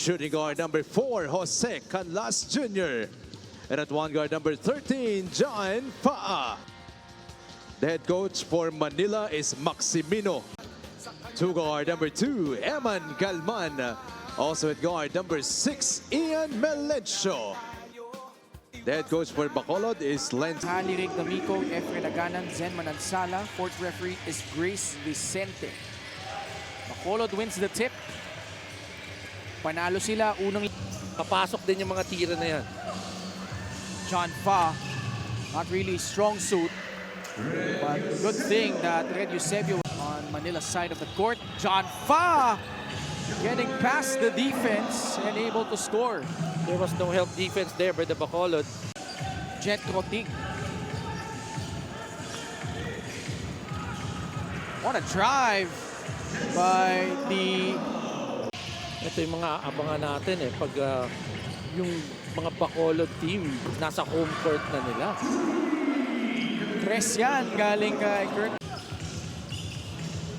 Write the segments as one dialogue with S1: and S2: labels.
S1: Shooting guard number 4, Jose Canlas Jr. And at one guard number 13, John Faa. The head coach for Manila is Maximino. Two guard number 2, Eman Galman. Also at guard number 6, Ian Melencio. The head coach for Bacolod is Len.
S2: Halirig D'Amico, Efren Aganan, Zen Manansala. Fourth referee is Grace Vicente. Bacolod wins the tip. Panalo sila unang.
S3: Papasok din yung mga tira na yan.
S2: John Faa, not really strong suit. But good thing that Red Eusebio on Manila's side of the court. John Faa getting past the defense and able to score.
S3: There was no help defense there by the Bacolod.
S2: Jet Roting. What a drive by the...
S3: Ito yung mga abangan natin eh. Pag yung mga Bacolod team nasa home court na nila.
S2: Press yan galing kay Kurt.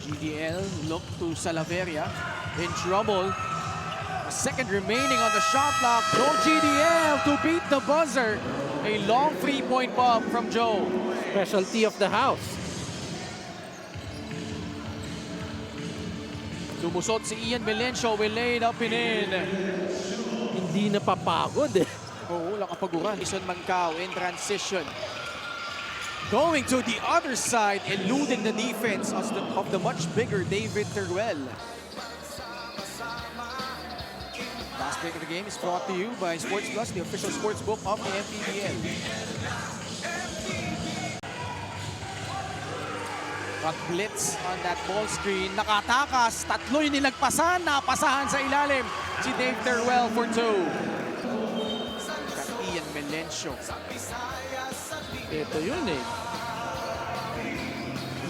S2: GDL look to Salaveria. In trouble. A second remaining on the shot clock. Joe GDL to beat the buzzer. A long three-point bomb from Joe.
S3: Specialty of the house.
S2: Lumusot si Ian Melencio. Will lay it up and in.
S3: Hindi napapagod eh.
S2: Oo, nakapaguran. Jason Mancao in transition. Going to the other side, eluding the defense of the much bigger David Teruel. Last break of the game is brought to you by Sports Plus, the official sports book of the MPBL. But blitz on that ball screen. Nakatakas. Tatlo yung nilagpasan. Napasahan sa ilalim. Si Dave Teruel for 2. Ian Melencio.
S3: Ito yun eh.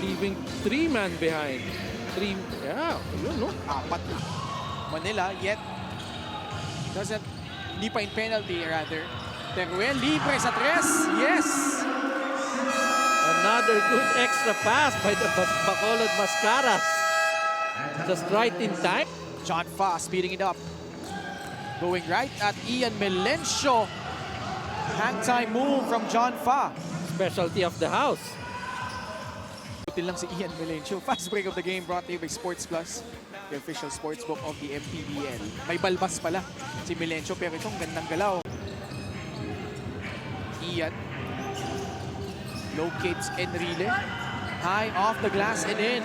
S3: Leaving 3-man behind. Yeah, yun no.
S2: Apat na. Manila yet doesn't, hindi pa in penalty rather. Teruel libre sa tres. Yes!
S3: Another good extra pass by the Bacolod Mascaras. Just right in time.
S2: John Faa speeding it up. Going right at Ian Melencio. Hang time move from John Faa.
S3: Specialty of the house.
S2: Buti lang si Ian Melencio. Fast break of the game brought to you by Sports Plus, the official sports book of the MPBL. May balbas pala si Melencio pero itong gandang galaw. Ian locates Enrile. High off the glass and in.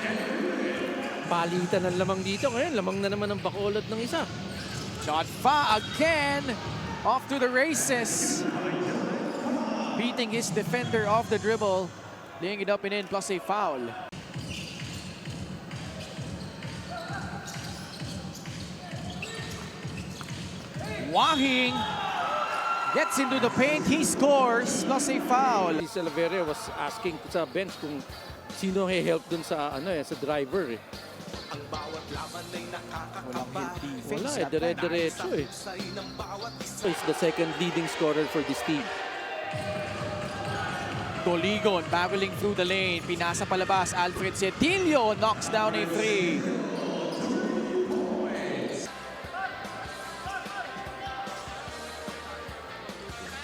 S3: Palitan ng lamang dito. Ngayon, lamang na naman ang Bacolod ng isa.
S2: John Faa again. Off to the races. Beating his defender off the dribble. Laying it up and in plus a foul. Wahing gets into the paint. He scores plus a foul.
S3: Si Salaveria was asking sa bench kung sino help dun sa sa driver eh.
S2: Walang help defense.
S3: Wala eh, dire-diretso eh. He's the second leading scorer for this team.
S2: Doligon barreling through the lane. Pinasa palabas. Alfred Cedillo knocks down a three.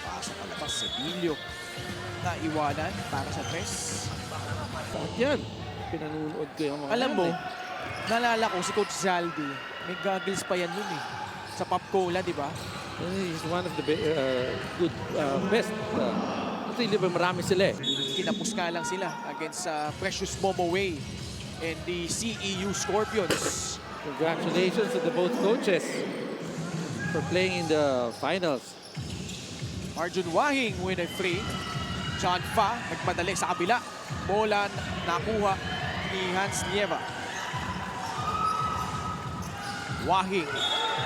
S2: Pasa palabas. Cedillo. Naiwanan para sa tres.
S3: At yan, pinanunood ko yung mga
S2: Alam mo,
S3: yan,
S2: nalala ko si Coach Zaldi. May goggles pa yan nun eh. Sa Pop Cola, di ba?
S3: He's one of the good, best. Kasi marami sila eh.
S2: Kinapos nga lang sila against Precious Momo Way and the CEU Scorpions.
S3: Congratulations to the both coaches for playing in the finals.
S2: Arjun Wahing with a free. John Faa nagpadali sa kabila. Bola nakuha ni Hans Nieva. Wahing.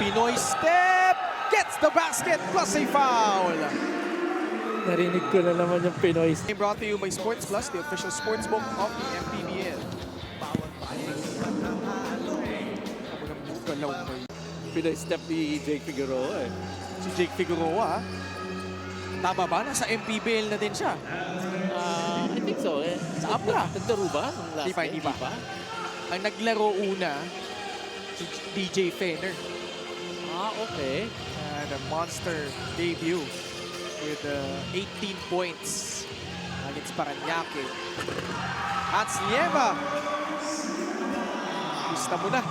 S2: Pinoy step. Gets the basket plus a foul.
S3: Narinig ko na naman yung Pinoy.
S2: Brought to you by Sports Plus, the official sports book of the MPBL.
S3: Pinoy step ni Jake Figueroa eh.
S2: Si Jake Figueroa, tama ba? Nasa MPBL na din siya.
S3: I think so eh.
S2: Sa Abra.
S3: Naglaro ba?
S2: Di pa. Ang naglaro una, si DJ Fenner.
S3: Okay.
S2: And a monster debut with 18 points against Parañaque. Hans Lieva. Gusta mo na.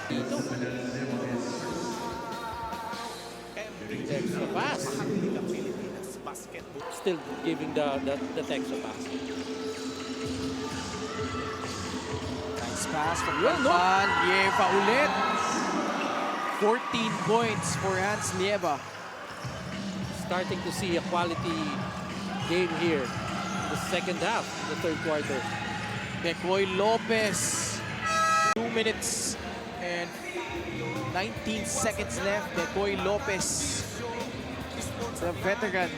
S3: Dito. Extra pass. Still giving the extra pass.
S2: Nice pass from
S3: Yun, no?
S2: Galvan. Lieva ulit. 14 points for Hans Lieva.
S3: Starting to see a quality game here. The second half, the third quarter.
S2: Becoy Lopez. 2 minutes and 19 seconds left. Becoy Lopez, the veteran,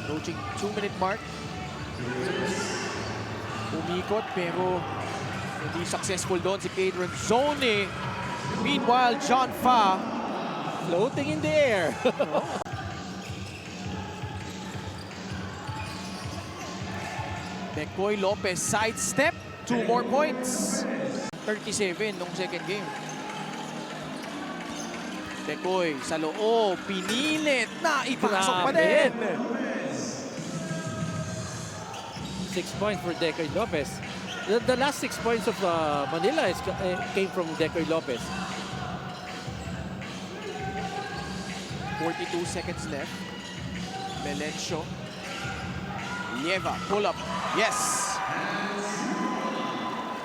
S2: approaching 2-minute mark. Umikot pero hindi successful doon si Pedro Zone. Meanwhile, John Fa
S3: Floating in the air.
S2: Becoy Lopez sidestep. 2 more points. 37 nung second game. Becoy sa loob, pinilit na ipasok pa
S3: Grabe.
S2: din.
S3: 6 points for Decoy Lopez. The last 6 points of Manila came from Decoy Lopez.
S2: 42 seconds left. Melencio. Lieva, pull up. Yes!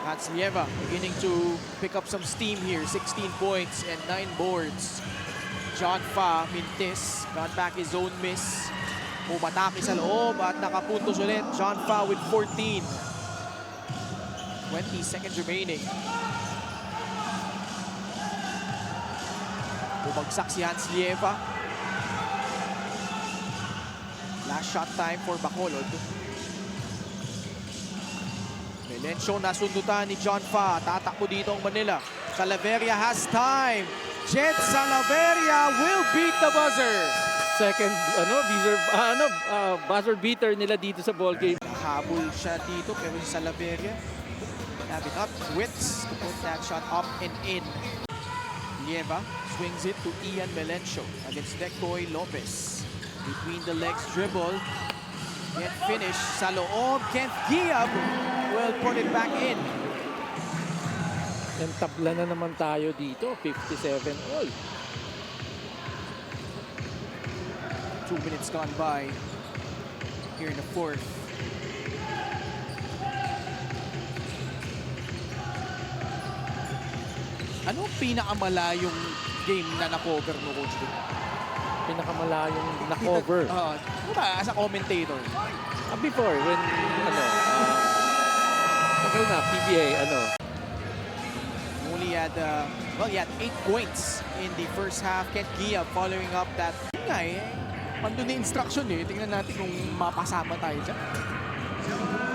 S2: Hans Lieva beginning to pick up some steam here. 16 points and 9 boards. John Fa, Mintis, got back his own miss. Umatake sa loob at nakapuntos ulit. John Fa with 14. 20 seconds remaining. Bumagsak si Hans Lieva. Last shot time for Bacolod. Melencio nasundutan ni John Fa. Tatakbo dito ang Manila. Salaveria has time. Jed Salaveria will beat the buzzer.
S3: Second buzzer beater nila dito sa ball game.
S2: Habol siya dito pero si Salaveria having up wits to put that shot up and in. Lieva swings it to Ian Melencio against Decoy Lopez. Between the legs dribble. Yet finish sa loob. Kent Giab will put it back in.
S3: And tabla na naman tayo dito. 57 all.
S2: 2 minutes gone by here in the fourth. Ano ang pinakamalayong game na na-cover mo, Coach Vic?
S3: Pinakamalayong na-cover.
S2: Diba, as a commentator?
S3: Before, when, tagal na, PBA,
S2: Only had, he had 8 points in the first half. Kent Gia following up that. Yun nga mandun na instruction Tingnan natin kung mapasama tayo dyan.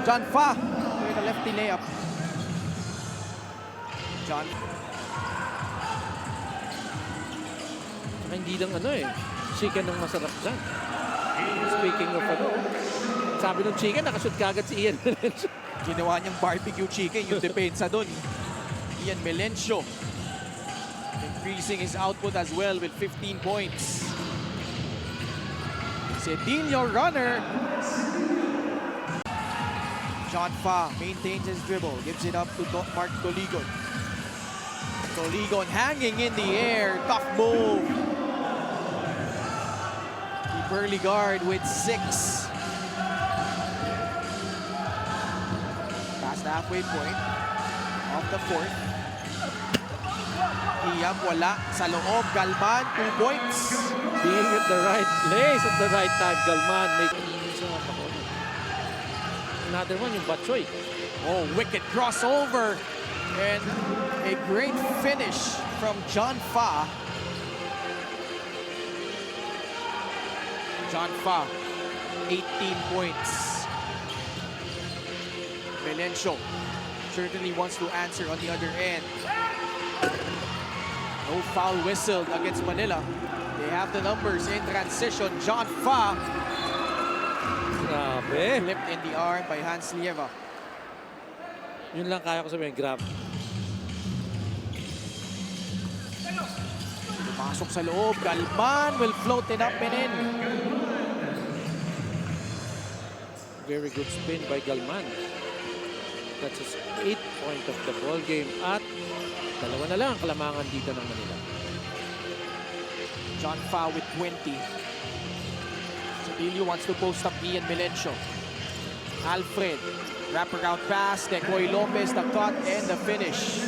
S2: John Fa with a lefty layup. John.
S3: Saka hindi lang chicken ang masarap dyan. Speaking of sabi ng chicken, nakashoot kagad si Ian Melencio.
S2: Ginawa niyang barbecue chicken yung depensa doon. Ian Melencio increasing his output as well with 15 points. Cedillo runner. John Fa maintains his dribble, gives it up to Mark Toligon. Toligon hanging in the air, tough move. The Burley guard with 6. Past the halfway point of the fourth. Iyab wala sa loob. Galvan, 2 points.
S3: Being at the right place at the right time, Galman making another one, yung Batchoy.
S2: Oh, wicked crossover. And a great finish from John Fa. John Fa, 18 points. Melencio certainly wants to answer on the other end. No foul whistled against Manila. They have the numbers in transition. John Fa
S3: Grabe.
S2: flipped in the arm by Hans Lieva.
S3: Yun lang kaya ko sabihin, grab.
S2: Pasok sa loob. Galman will float it up and in.
S3: Very good spin by Galman. That's his 8th point of the ball game. At dalawa na lang ang kalamangan dito ng Manila.
S2: John Fa with 20. Sabilio wants to post up Ian Melencio. Alfred, wraparound pass. Decoy Lopez, the cut and the finish.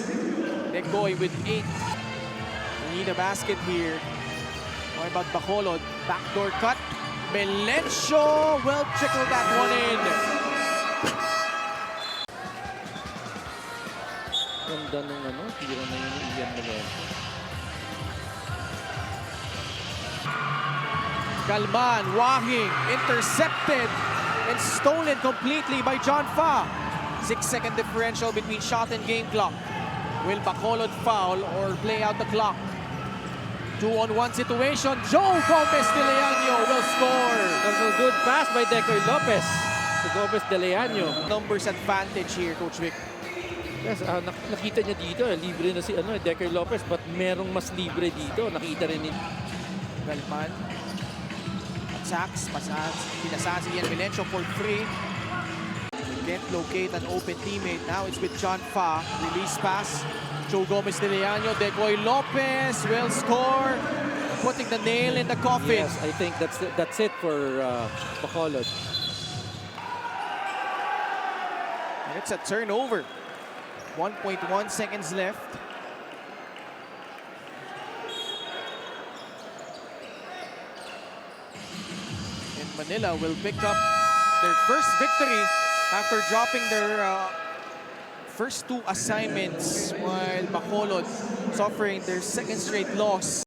S2: Decoy with 8. We need a basket here. What about Bacolod? Backdoor cut. Melencio will trickle that one in.
S3: Ganda nung tira na yun ni Ian Melencio.
S2: Galman, Wahing, intercepted and stolen completely by John Fa. 6-second differential between shot and game clock. Will Bacolod foul or play out the clock? 2-on-1 situation. Joe Gomez de Leaño will score.
S3: That's a good pass by Decoy Lopez to Gomez de Leaño.
S2: Numbers advantage here, Coach Vic.
S3: Yes, nakita niya dito, libre na si Decoy Lopez, but merong mas libre dito. Nakita rin ni
S2: Galman. Sacks, pinasahan si Ian Melencio for 3. Can't locate an open teammate. Now it's with John Fa. Release pass. Joe Gomez de Leaño. Decoy Lopez will score. Putting the nail in the coffin.
S3: Yes, I think that's it for Bacolod.
S2: And it's a turnover. 1.1 seconds left. And Manila will pick up their first victory after dropping their first 2 assignments, while Bacolod suffering their second straight loss.